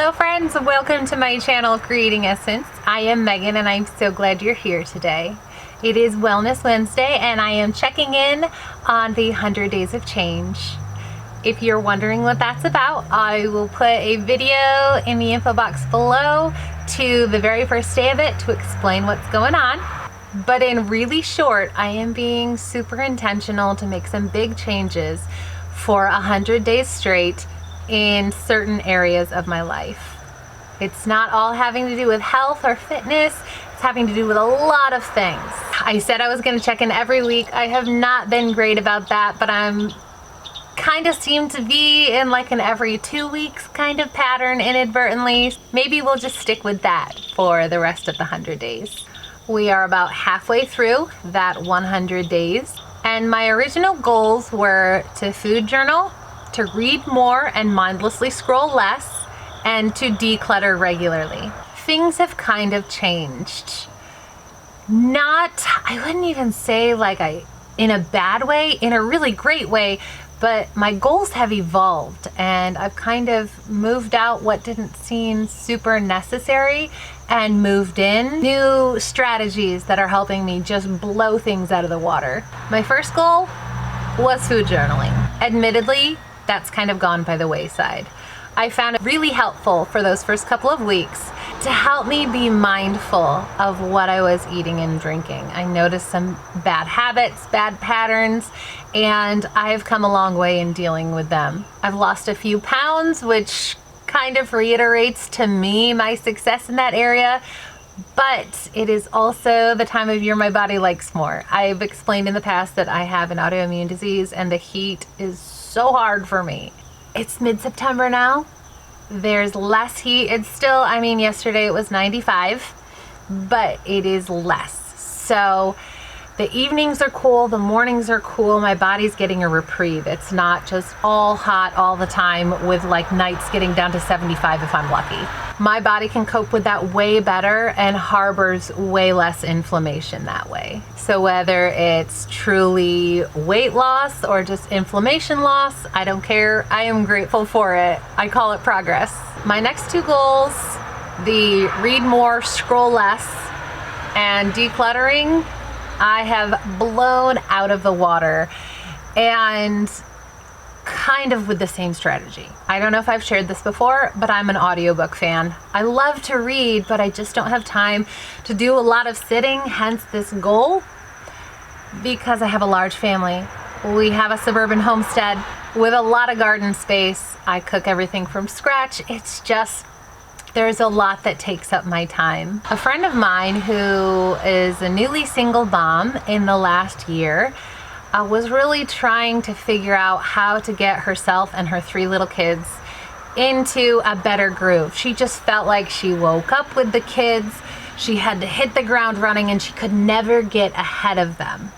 Hello friends, welcome to my channel Creating Essence. I am Megan and I'm so glad you're here today. It is Wellness Wednesday and I am checking in on the 100 Days of Change. If you're wondering what that's about, I will put a video in the info box below to the very first day of it to explain what's going on. But in really short, I am being super intentional to make some big changes for 100 days straight in certain areas of my life. It's not all having to do with health or fitness, it's having to do with a lot of things. I said I was going to check in every week. I have not been great about that, but I'm kind of seem to be in like an every 2 weeks kind of pattern inadvertently. Maybe we'll just stick with that for the rest of the 100 days. We are about halfway through that 100 days, and my original goals were to food journal, to read more and mindlessly scroll less, and to declutter regularly. Things have kind of changed. I wouldn't even say like in a bad way, in a really great way, but my goals have evolved and I've kind of moved out what didn't seem super necessary and moved in new strategies that are helping me just blow things out of the water. My first goal was food journaling. Admittedly, that's kind of gone by the wayside. I found it really helpful for those first couple of weeks to help me be mindful of what I was eating and drinking. I noticed some bad habits, bad patterns, and I've come a long way in dealing with them. I've lost a few pounds, which kind of reiterates to me my success in that area, but it is also the time of year my body likes more. I've explained in the past that I have an autoimmune disease and the heat is so hard for me. It's mid-September now. There's less heat. It's still, yesterday it was 95, but it is less. So the evenings are cool, the mornings are cool, my body's getting a reprieve. It's not just all hot all the time with like nights getting down to 75 if I'm lucky. My body can cope with that way better and harbors way less inflammation that way. So whether it's truly weight loss or just inflammation loss, I don't care. I am grateful for it. I call it progress. My next two goals, the read more, scroll less, and decluttering, I have blown out of the water, and kind of with the same strategy. I don't know if I've shared this before, but I'm an audiobook fan. I love to read, but I just don't have time to do a lot of sitting, hence this goal. Because I have a large family, we have a suburban homestead with a lot of garden space. I cook everything from scratch. It's just, there's a lot that takes up my time. A friend of mine who is a newly single mom in the last year was really trying to figure out how to get herself and her 3 little kids into a better groove. She just felt like she woke up with the kids, she had to hit the ground running, and she could never get ahead of them.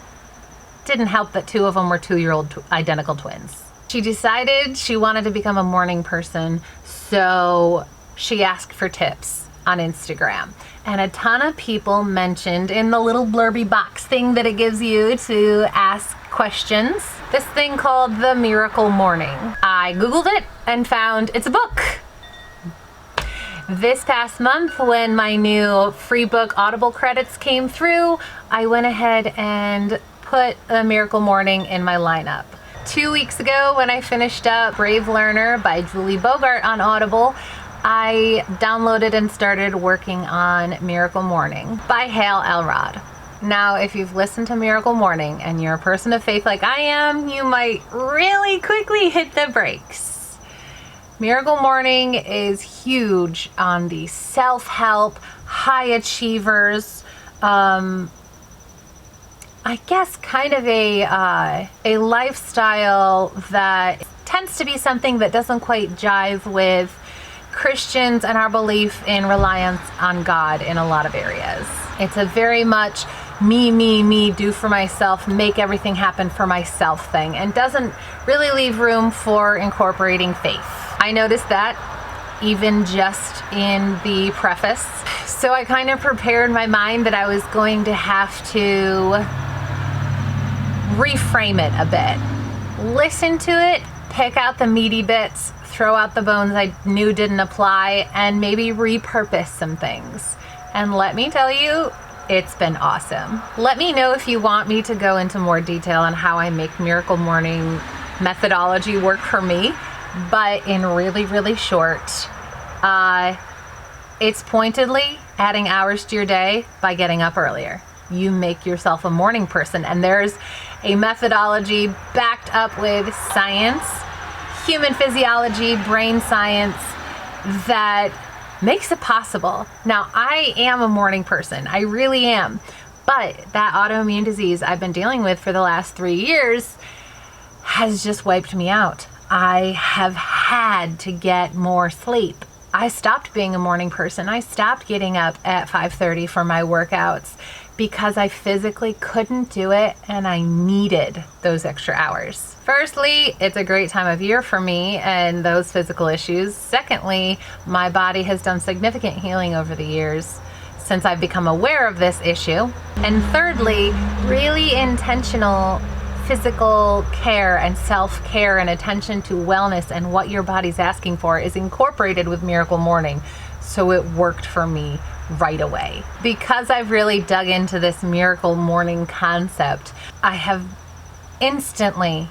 Didn't help that 2 of them were 2-year-old identical twins. She decided she wanted to become a morning person, so she asked for tips on Instagram. And a ton of people mentioned in the little blurby box thing that it gives you to ask questions, this thing called the Miracle Morning. I Googled it and found it's a book. This past month, when my new free book Audible credits came through, I went ahead and put a Miracle Morning in my lineup. 2 weeks ago, when I finished up Brave Learner by Julie Bogart on Audible, I downloaded and started working on Miracle Morning by Hal Elrod. Now, if you've listened to Miracle Morning and you're a person of faith like I am, you might really quickly hit the brakes. Miracle Morning is huge on the self-help, high achievers, I guess kind of a lifestyle that tends to be something that doesn't quite jive with Christians and our belief in reliance on God in a lot of areas. It's a very much me, do for myself, make everything happen for myself thing, and doesn't really leave room for incorporating faith. I noticed that even just in the preface. So I kind of prepared my mind that I was going to have to reframe it a bit. Listen to it, pick out the meaty bits, throw out the bones I knew didn't apply, and maybe repurpose some things. And let me tell you, it's been awesome. Let me know if you want me to go into more detail on how I make Miracle Morning methodology work for me, but in really, really short, it's pointedly adding hours to your day by getting up earlier. You make yourself a morning person, and there's a methodology backed up with science, human physiology, brain science that makes it possible. Now, I am a morning person. I really am. But that autoimmune disease I've been dealing with for the last 3 years has just wiped me out. I have had to get more sleep. I stopped being a morning person. I stopped getting up at 5:30 for my workouts because I physically couldn't do it, and I needed those extra hours. Firstly, it's a great time of year for me and those physical issues. Secondly, my body has done significant healing over the years since I've become aware of this issue. And thirdly, really intentional physical care and self-care and attention to wellness and what your body's asking for is incorporated with Miracle Morning. So it worked for me right away. Because I've really dug into this Miracle Morning concept, I have instantly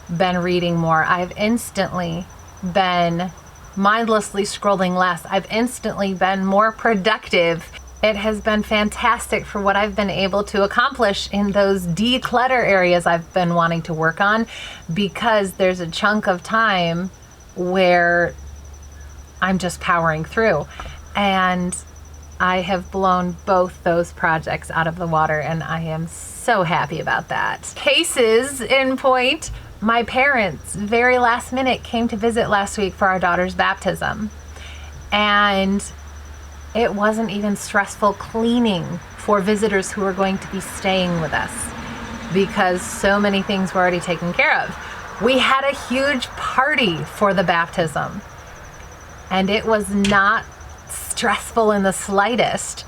been reading more. I've instantly been mindlessly scrolling less. I've instantly been more productive. It has been fantastic for what I've been able to accomplish in those declutter areas I've been wanting to work on, because there's a chunk of time where I'm just powering through. And I have blown both those projects out of the water, and I am so happy about that. Cases in point, my parents very last minute came to visit last week for our daughter's baptism. And it wasn't even stressful cleaning for visitors who were going to be staying with us because so many things were already taken care of. We had a huge party for the baptism, and it was not stressful in the slightest.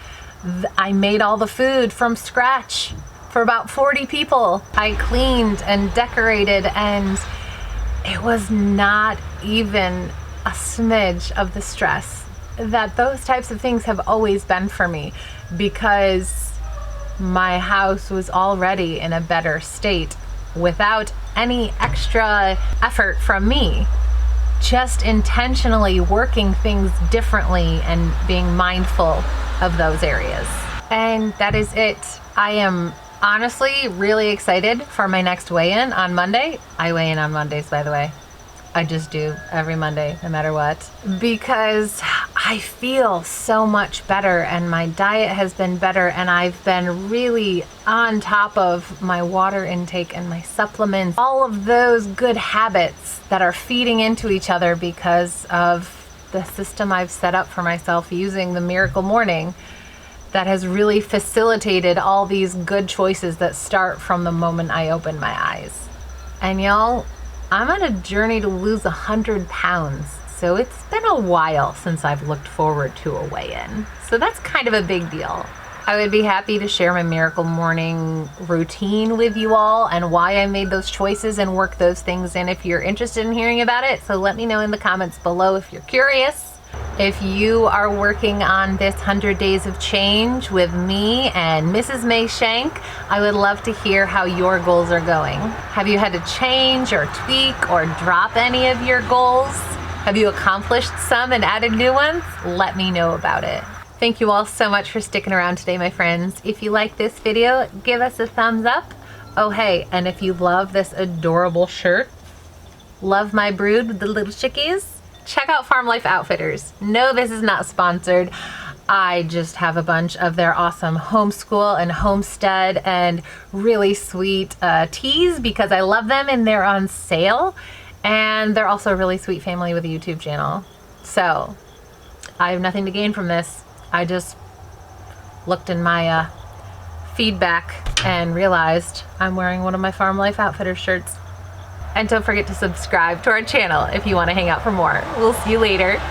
I made all the food from scratch for about 40 people. I cleaned and decorated, and it was not even a smidge of the stress that those types of things have always been for me, because my house was already in a better state without any extra effort from me. Just intentionally working things differently and being mindful of those areas. And that is it. I am honestly really excited for my next weigh-in on Monday. I weigh in on Mondays, by the way. I just do every Monday, no matter what, because I feel so much better, and my diet has been better, and I've been really on top of my water intake and my supplements, all of those good habits that are feeding into each other because of the system I've set up for myself using the Miracle Morning that has really facilitated all these good choices that start from the moment I open my eyes. And y'all, I'm on a journey to lose 100 pounds, so it's been a while since I've looked forward to a weigh-in. So that's kind of a big deal. I would be happy to share my Miracle Morning routine with you all and why I made those choices and work those things in if you're interested in hearing about it. So let me know in the comments below if you're curious. If you are working on this 100 Days of Change with me and Mrs. May Shank, I would love to hear how your goals are going. Have you had to change or tweak or drop any of your goals? Have you accomplished some and added new ones? Let me know about it. Thank you all so much for sticking around today, my friends. If you like this video, give us a thumbs up. Oh hey, and if you love this adorable shirt, love my brood with the little chickies, check out Farm Life Outfitters. No, this is not sponsored. I just have a bunch of their awesome homeschool and homestead and really sweet teas because I love them and they're on sale. And they're also a really sweet family with a YouTube channel. So I have nothing to gain from this. I just looked in my feedback and realized I'm wearing one of my Farm Life Outfitters shirts. And don't forget to subscribe to our channel if you want to hang out for more. We'll see you later.